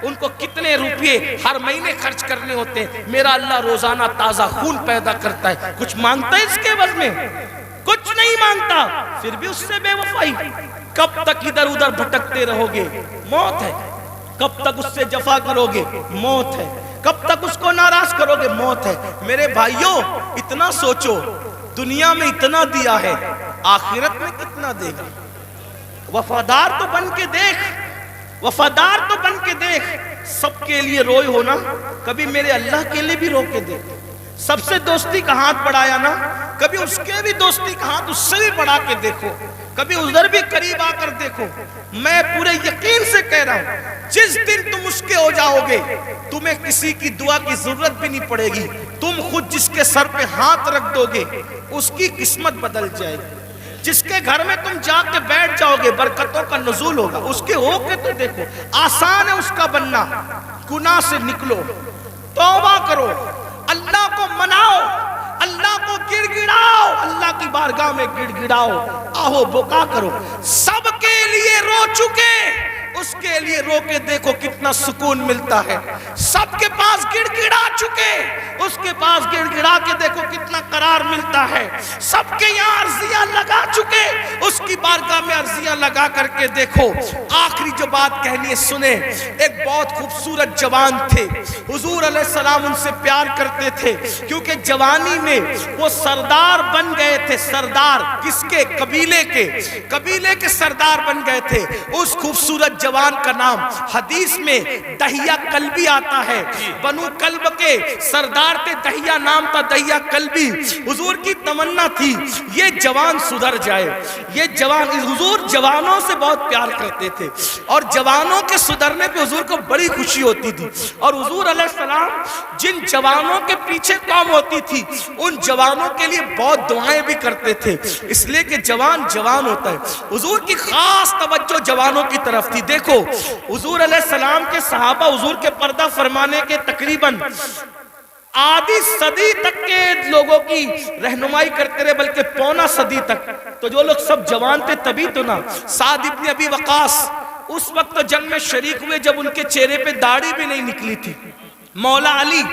ان کو کتنے روپے ہر مہینے خرچ کرنے ہوتے ہیں. میرا اللہ روزانہ تازہ خون پیدا کرتا ہے. کچھ مانگتا ہے اس کے عوض میں؟ کچھ نہیں مانگتا. پھر بھی اس سے بے وفائی. کب تک ادھر ادھر بھٹکتے رہو گے؟ موت ہے. کب تک اس سے جفا کرو گے؟ موت ہے. کب تک اس کو ناراض کرو گے؟ موت ہے. میرے بھائیوں اتنا سوچو، دنیا میں اتنا دیا ہے، آخرت میں کتنا دے گا؟ وفادار تو بن کے دیکھ، وفادار تو بن کے دیکھ. سب کے لیے روئے ہونا، کبھی میرے اللہ کے لیے بھی رو کے دیکھ. سب سے دوستی کا ہاتھ بڑھایا نا، کبھی اس کے بھی دوستی کا ہاتھ اس سے بھی بڑھا کے دیکھو. کبھی ادھر بھی قریب آ کر دیکھو. میں پورے یقین سے کہہ رہا ہوں، جس دن تم اس کے ہو جاؤ گے، تمہیں کسی کی دعا کی ضرورت بھی نہیں پڑے گی. تم خود جس کے سر پہ ہاتھ رکھ دو گے، اس کی قسمت بدل جائے گی. جس کے گھر میں تم جا کے بیٹھ جاؤ گے، برکتوں کا نزول ہوگا. اس کے ہو کے تو دیکھو. آسان ہے اس کا بننا. گناہ سے نکلو، توبہ کرو، اللہ کو مناؤ، اللہ کو گڑ گڑاؤ، اللہ کی بارگاہ میں گڑ گڑاؤ، آہو بکا کرو. سب کے لیے رو چکے، اس کے لیے رو کے دیکھو کتنا سکون ملتا ہے. سب کے پاس گڑ گڑا چکے، اس کے پاس گڑ گڑا کے دیکھو کتنا قرار ملتا ہے. سب کے یہاں عرضیاں لگا چکے، اس کی بارگاہ میں عرضیاں لگا کر کے دیکھو. آخری جو بات کہنی ہے سنیں. ایک بہت خوبصورت جوان تھے، حضور علیہ السلام ان سے پیار کرتے تھے، کیونکہ جوانی میں وہ سردار بن گئے تھے. سردار کس کے؟ قبیلے کے. قبیلے کے سردار بن گئے تھے. اس خوبصورت جوان کا نام حدیث میں دہیہ کلبی آتا ہے. بنو کلب کے سردار تھے، دہیہ نام تھا، دہیہ کلبی. حضور کی تمنا تھی یہ جوان سدھر جائے. یہ جوان، حضور جوانوں سے بہت پیار کرتے تھے، اور جوانوں کے سدھرنے پہ حضور کو بڑی خوشی ہوتی تھی. اور حضور علیہ السلام جن جوانوں کے پیچھے قوم ہوتی تھی، ان جوانوں کے لیے بہت دعائیں بھی کرتے تھے، اس لیے کہ جوان جوان ہوتا ہے. حضور کی خاص توجہ جوانوں کی طرف تھی. دیکھو حضور علیہ السلام کے صحابہ حضور کے پردہ فرمانے کے تقریباً آدھی صدی تک کے لوگوں کی رہنمائی کرتے رہے، بلکہ پونا صدی تک. تو جو لوگ سب جوان تھے تبھی تو نا. سعد ابن ابی وقاص اس وقت جنگ میں شریک ہوئے جب ان کے چہرے پہ داڑھی بھی نہیں نکلی تھی. مولا علی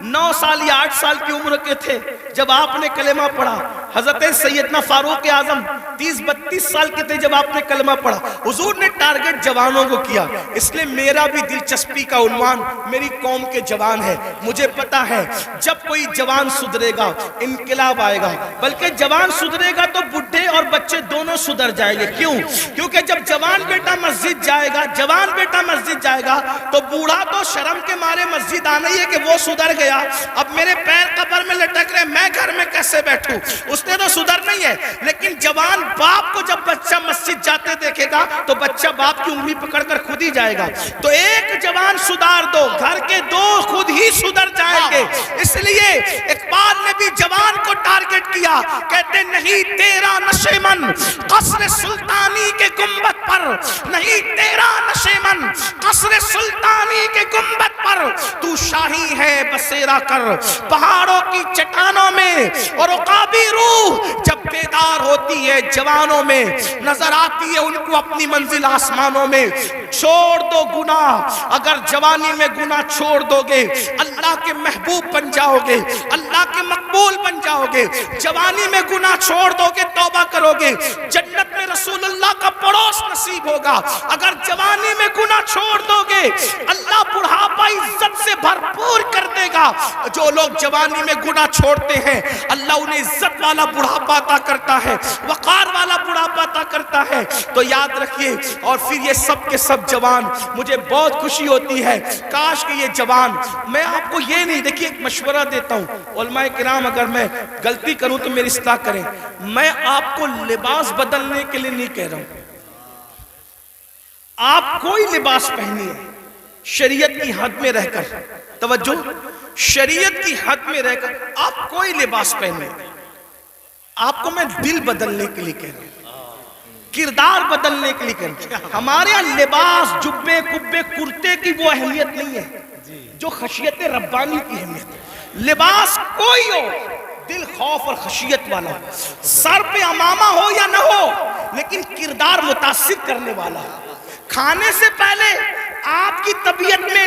9 سال یا 8 سال کی عمر کے تھے جب آپ نے کلمہ پڑھا. حضرت سیدنا فاروق اعظم 30-32 سال کے تھے جب آپ نے کلمہ پڑھا. حضور نے ٹارگٹ جوانوں کو کیا. اس لیے میرا بھی دلچسپی کا عنوان میری قوم کے جوان ہے. مجھے پتا ہے جب کوئی جوان سدھرے گا انقلاب آئے گا، بلکہ جوان سدھرے گا تو بڈھے اور بچے دونوں سدھر جائیں گے. کیوں؟ کیونکہ جب جوان بیٹا مسجد جائے گا، جوان بیٹا مسجد جائے گا تو بوڑھا تو شرم کے مارے مسجد آنا ہی ہے کہ وہ سدھر گیا، اب میرے پیر قبر میں لٹک رہے، میں گھر میں کیسے بیٹھوں. اس نے تو سدھر نہیں ہے. لیکن جوان باپ کو جب بچہ مسجد جاتے دیکھے گا تو بچہ باپ کی انگلی پکڑ کر خود ہی جائے گا. تو ایک جوان سدھار دو، گھر کے دو خود ہی سدھر جائیں گے. اس لیے اقبال نے بھی جوان کو ٹارگٹ کیا. کہتے نہیں تیرا نشیمن قصر سلطانی کے گنبد پر، نہیں تیرا نشیمن قصر سلطانی کے گنبد پر، تو شاہی ہے بسیرا کر پہاڑوں کی چٹانوں میں. اور عقابی روح جب بیدار ہوتی ہے جوانوں میں، نظر آتی ہے ان کو اپنی منزل آسمانوں میں. چھوڑ دو گناہ، اگر جوانی میں گناہ چھوڑ دو گے اللہ کے محبوب بن جاؤ گے، اللہ کے مقبول بن جاؤ گے. جوانی میں گناہ چھوڑ دو گے، توبہ کرو گے، جنت میں رسول اللہ کا پڑوس نصیب ہوگا. اگر جوانی میں گناہ چھوڑ دو گے اللہ بڑھاپا عزت سے بھرپور کر دے گا. جو لوگ جوانی میں گناہ چھوڑتے ہیں اللہ انہیں عزت والا بڑھاپا عطا کرتا ہے، وقار والا بڑھاپا عطا کرتا ہے. تو یاد رکھیے. اور پھر یہ سب کے سب جوان، مجھے بہت خوشی ہوتی ہے کاش کہ یہ جوان، میں آپ کو یہ نہیں، دیکھیے ایک مشورہ دیتا ہوں علماء کرام، اگر میں غلطی کروں تو میری اصلاح کریں. میں آپ کو لباس بدلنے کے لیے نہیں کہہ رہا ہوں. آپ کوئی لباس پہنیے شریعت کی حد میں رہ کر، توجہ، شریعت کی حد میں رہ کر آپ کوئی لباس پہنیے. آپ کو میں دل بدلنے کے لیے کہہ رہا ہوں، کردار بدلنے کے لیے کہہ رہا ہوں. ہمارے یہاں لباس جبے کبے کرتے کی وہ اہمیت نہیں ہے جو خشیت ربانی کی اہمیت ہے. لباس کوئی ہو، دل خوف اور خشیت والا ہو، سر پہ امامہ ہو یا نہ ہو، لیکن کردار متاثر کرنے والا ہو. کھانے سے پہلے آپ کی طبیعت میں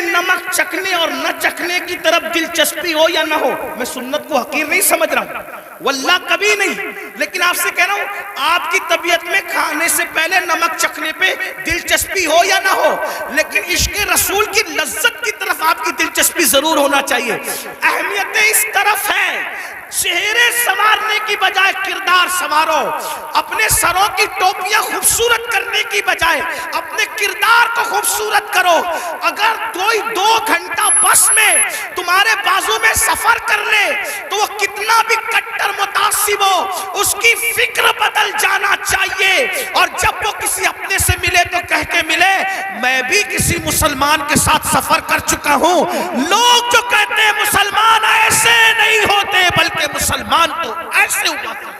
نمک چکھنے اور نہ چکھنے کی طرف دلچسپی ہو یا نہ ہو، میں سنت کو حقیر نہیں سمجھ رہا ہوں، واللہ کبھی نہیں، لیکن آپ سے کہہ رہا ہوں آپ کی طبیعت میں کھانے سے پہلے نمک چکھنے پہ دلچسپی ہو یا نہ ہو، لیکن عشق رسول کی لذت کی طرف آپ کی دلچسپی ضرور ہونا چاہیے۔ اہمیت اس طرف ہے، چہرے سنوارنے کی بجائے کردار سنوارو، اپنے سروں کی ٹوپیاں خوبصورت کرنے کی بجائے اپنے کردار کو خوبصورت کرو۔ اگر کوئی 2 گھنٹہ بس میں تمہارے بازو میں سفر کر لے تو وہ کتنا بھی کٹر متعصب ہو، اس کی فکر بدل جانا چاہیے، اور جب وہ کسی اپنے سے ملے تو کہہ کے ملے میں بھی کسی مسلمان کے ساتھ سفر کر چکا ہوں۔ لوگ جو کہتے ہیں مسلمان ایسے نہیں ہوتے بلکہ مسلمان تو ایسے ہوا کرتے۔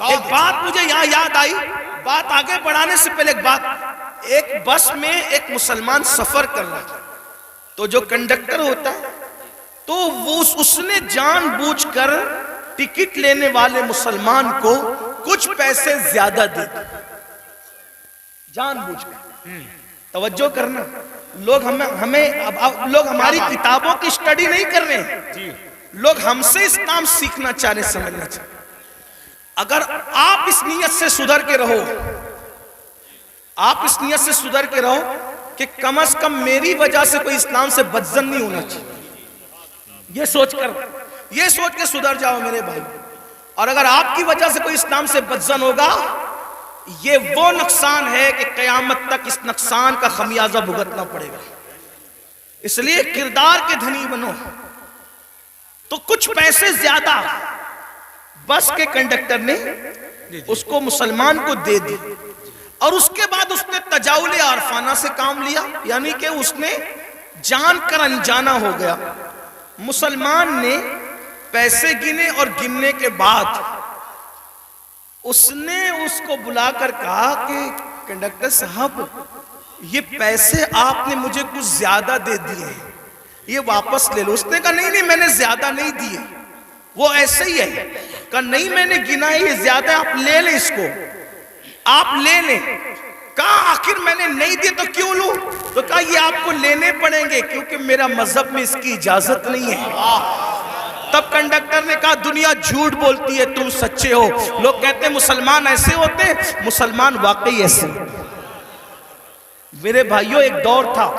ایک بات مجھے یہاں یاد آئی، بات آگے بڑھانے سے پہلے ایک بس میں ایک مسلمان سفر کر رہا تھا، تو جو کنڈکٹر ہوتا ہے تو وہ اس نے جان بوجھ کر ٹکٹ لینے والے مسلمان کو کچھ پیسے زیادہ دے دی، جان بوجھ کر۔ توجہ کرنا، لوگ لوگ ہماری کتابوں کی سٹڈی نہیں کر رہے ہیں، لوگ ہم سے اسلام سیکھنا چاہ رہے، سمجھنا چاہ رہے۔ اگر آپ اس نیت سے سدھر کے رہو، آپ اس نیت سے سدھر کے رہو کہ کم از کم میری وجہ سے کوئی اسلام سے بدظن نہیں ہونا چاہیے، یہ سوچ کے سدھر جاؤ میرے بھائی۔ اور اگر آپ کی وجہ سے کوئی اسلام سے بدظن ہوگا، یہ وہ نقصان ہے کہ قیامت تک اس نقصان کا خمیازہ بھگتنا پڑے گا۔ اس لیے کردار کے دھنی بنو۔ تو کچھ پیسے زیادہ بس کے کنڈکٹر نے اس کو مسلمان کو دے دی، اور اس کے بعد اس نے تجاول عارفانہ سے کام لیا، یعنی کہ اس نے جان کر انجانا ہو گیا۔ مسلمان نے پیسے گنے اور گننے کے بعد اس نے اس کو بلا کر کہا کہ کنڈکٹر صاحب یہ پیسے آپ نے مجھے کچھ زیادہ دے دیے ہیں، یہ واپس لے لو۔ اس نے کہا نہیں میں نے زیادہ نہیں دیے، وہ ایسے ہی ہے۔ کہا نہیں میں نے گنا ہے یہ زیادہ، آپ لے لیں اس کو، آپ لے لیں۔ کہا آخر میں نے نہیں دیے تو کیوں لوں؟ تو کہا یہ آپ کو لینے پڑیں گے کیونکہ میرا مذہب میں اس کی اجازت نہیں ہے۔ تب کنڈکٹر نے کہا دنیا جھوٹ بولتی ہے، تم سچے ہو۔ لوگ کہتے ہیں مسلمان ایسے ہوتے ہیں، مسلمان واقعی ایسے ہوتے ہیں۔ میرے بھائیوں ایک دور تھا،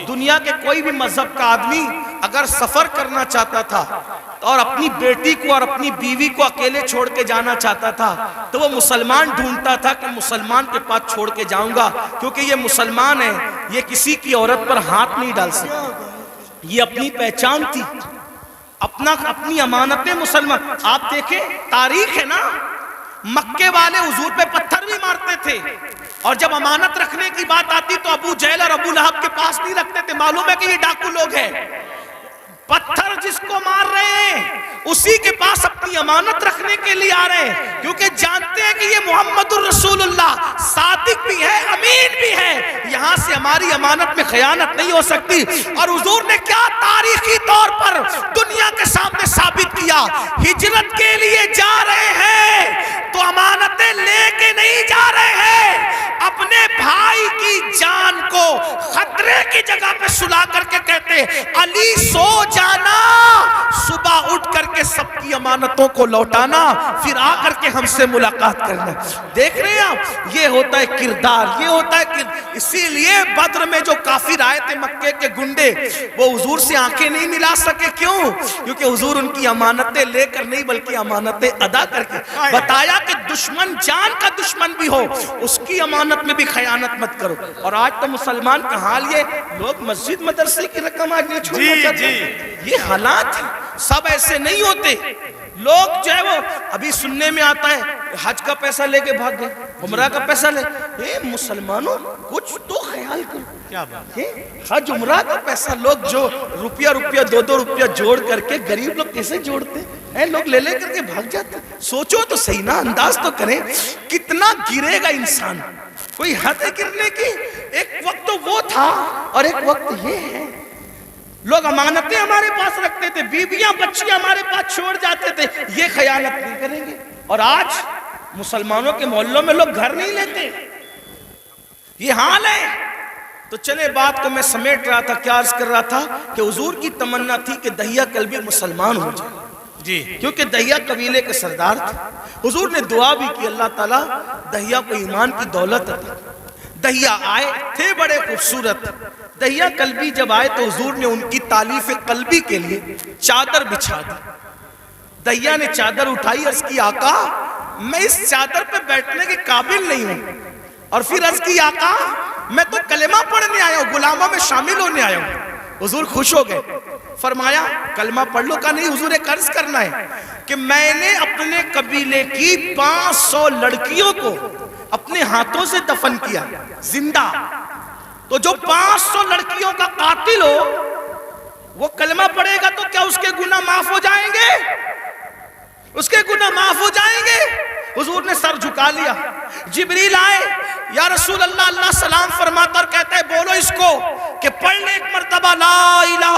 دنیا کے کوئی بھی مذہب کا آدمی اگر سفر کرنا چاہتا تھا اور اپنی بیٹی کو اور اپنی بیوی کو اکیلے چھوڑ کے جانا چاہتا تھا تو وہ مسلمان ڈھونڈتا تھا کہ مسلمان کے پاس چھوڑ کے جاؤں گا، کیونکہ یہ مسلمان ہے، یہ کسی کی عورت پر ہاتھ نہیں ڈال سکتا، یہ اپنی پہچان تھی، اپنی امانتیں مسلمان۔ آپ دیکھیں تاریخ ہے نا، مکے والے حضور پہ پتھر بھی مارتے تھے، اور جب امانت رکھنے کی بات آتی تو ابو جہل اور ابو لہب کے پاس نہیں رکھتے تھے، معلوم ہے کہ یہ ڈاکو لوگ ہیں۔ پتھر جس کو مار رہے ہیں اسی کے پاس اپنی امانت رکھنے کے لیے آ رہے ہیں، کیونکہ جانتے ہیں کہ یہ محمد الرسول اللہ صادق بھی ہے، امین بھی ہے، یہاں سے ہماری امانت میں خیانت نہیں ہو سکتی۔ اور حضور نے کیا تاریخی طور پر دنیا کے سامنے ثابت کیا، ہجرت کے لیے جا رہے ہیں تو امانتیں لے کے نہیں جا رہے ہیں، اپنے بھائی کی جان کو خطرے کی جگہ پہ سلا کر کے کہتے علی سو جانا، صبح اٹھ کر کے سب کی امانتوں کو لوٹانا، پھر آ کر کے ہم سے ملاقات کرنا۔ دیکھ رہے ہیں آپ، یہ ہوتا ہے کردار، یہ ہوتا ہے اسی لیے بدر میں جو کافر آئے تھے مکے کے گنڈے، وہ حضور سے آنکھیں نہیں ملا سکے، کیوں؟ کیونکہ حضور ان کی امانتیں لے کر نہیں بلکہ امانتیں ادا کر کے بتایا کہ دشمن جان کا دشمن بھی ہو اس کی امانت میں بھی خیانت مت کرو۔ اور آج تو مسلمان کا حال یہ، لوگ مسجد مدرسے کی رقم آج نہیں چھوڑنا چاہتے، یہ حالات سب ایسے نہیں ہوتے۔ لوگ جو ہے وہ ابھی سننے میں آتا ہے حج کا پیسہ لے کے بھاگ گئے، عمرہ کا پیسہ لے، مسلمانوں کچھ تو خیال کرو، حج عمرہ کا پیسہ لوگ جو روپیہ 2 روپیہ جوڑ کر کے، غریب لوگ کیسے جوڑتے ہیں، لوگ لے کر کے بھاگ جاتے۔ سوچو تو صحیح نا، انداز تو کریں، کتنا گرے گا انسان، کوئی حد ہے گرنے کی۔ ایک وقت تو وہ تھا اور ایک وقت یہ ہے، لوگ امانتیں ہمارے پاس رکھتے تھے، بیویاں بچیاں ہمارے پاس چھوڑ جاتے تھے، یہ خیانت نہیں کریں گے۔ اور آج مسلمانوں کے محلوں میں لوگ گھر نہیں لیتے، یہ حال ہے۔ تو چلے بات کو میں سمیٹ رہا تھا، کیا عرض کر رہا تھا کہ حضور کی تمنا تھی کہ دہیا کلبی مسلمان ہو جائے جی، کیونکہ دہیا قبیلے کے سردار تھے۔ حضور نے دعا بھی کی، اللہ تعالیٰ دہیا کو ایمان کی دولت عطا۔ دہیا آئے تھے بڑے خوبصورت، دہیا کلبی جب آئے تو حضور نے ان کی تالیف قلبی کے لیے چادر بچھا دی۔ دہیا نے چادر اٹھائی، عرض کی آقا میں اس چادر پہ بیٹھنے کے قابل نہیں ہوں، اور پھر عرض کی آقا میں تو کلمہ پڑھنے آیا ہوں، غلاموں میں شامل ہونے آیا ہوں۔ حضور خوش ہو گئے، فرمایا کلمہ پڑھ لو کا نہیں، حضور ایک عرض کرنا ہے کہ میں نے اپنے قبیلے کی 500 لڑکیوں کو اپنے ہاتھوں سے دفن کیا زندہ، تو جو 500 لڑکیوں کا قاتل ہو وہ کلمہ پڑھے گا تو کیا اس کے گناہ معاف ہو جائیں گے؟ اس کے گناہ معاف ہو جائیں گے؟ حضور نے سر جھکا لیا۔ جبریل آئے، یا رسول اللہ، اللہ سلام فرماتا اور کہتا ہے بولو اس کو کہ پڑھ لے ایک مرتبہ لا الہ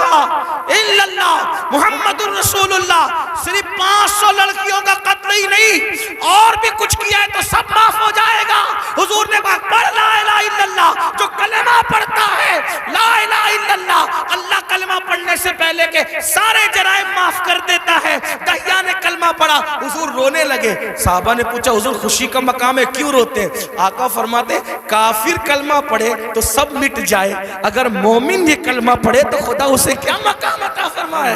الا اللہ محمد الرسول اللہ۔ صرف 500 لڑکیوں کا قتل ہی نہیں، اور بھی کچھ کیا ہے تو سب معاف ہو جائے گا۔ حضور نے کہا پڑھ لا الہ الا اللہ۔ جو کلمہ پڑھتا ہے لا الہ الا اللہ، اللہ کلمہ پڑھنے سے پہلے کے سارے جرائم معاف کر دیتا ہے۔ دہیا نے کلمہ پڑھا، حضور رونے لگے۔ صحابہ نے پوچھا حضور خوشی کا مقام ہے کیوں روتے ہیں؟ آقا فرماتے کافر کلمہ پڑھے تو سب مٹ جائے، اگر مومن یہ کلمہ پڑھے تو خدا اسے کیا مقام عطا فرمائے۔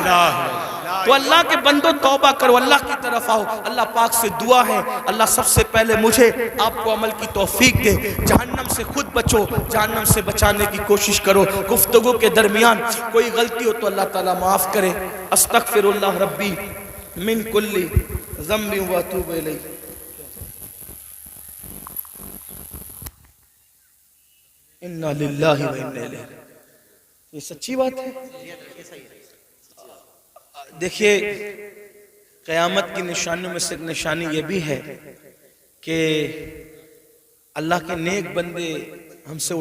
تو اللہ کے بندو توبہ کرو، اللہ کی طرف آؤ۔ اللہ پاک سے دعا ہے اللہ سب سے پہلے مجھے آپ کو عمل کی توفیق دے، جہنم سے خود بچو، جہنم سے بچانے کی کوشش کرو۔ گفتگو کے درمیان کوئی غلطی ہو تو اللہ تعالیٰ معاف کرے۔ استغفر اللہ ربی من کل ذنب واتوب الیہ۔ انا للہ و انا الیہ۔ یہ سچی بات ہے۔ دیکھیے قیامت کی نشانیوں میں سے ایک نشانی یہ بھی ہے کہ اللہ کے نیک بندے ہم سے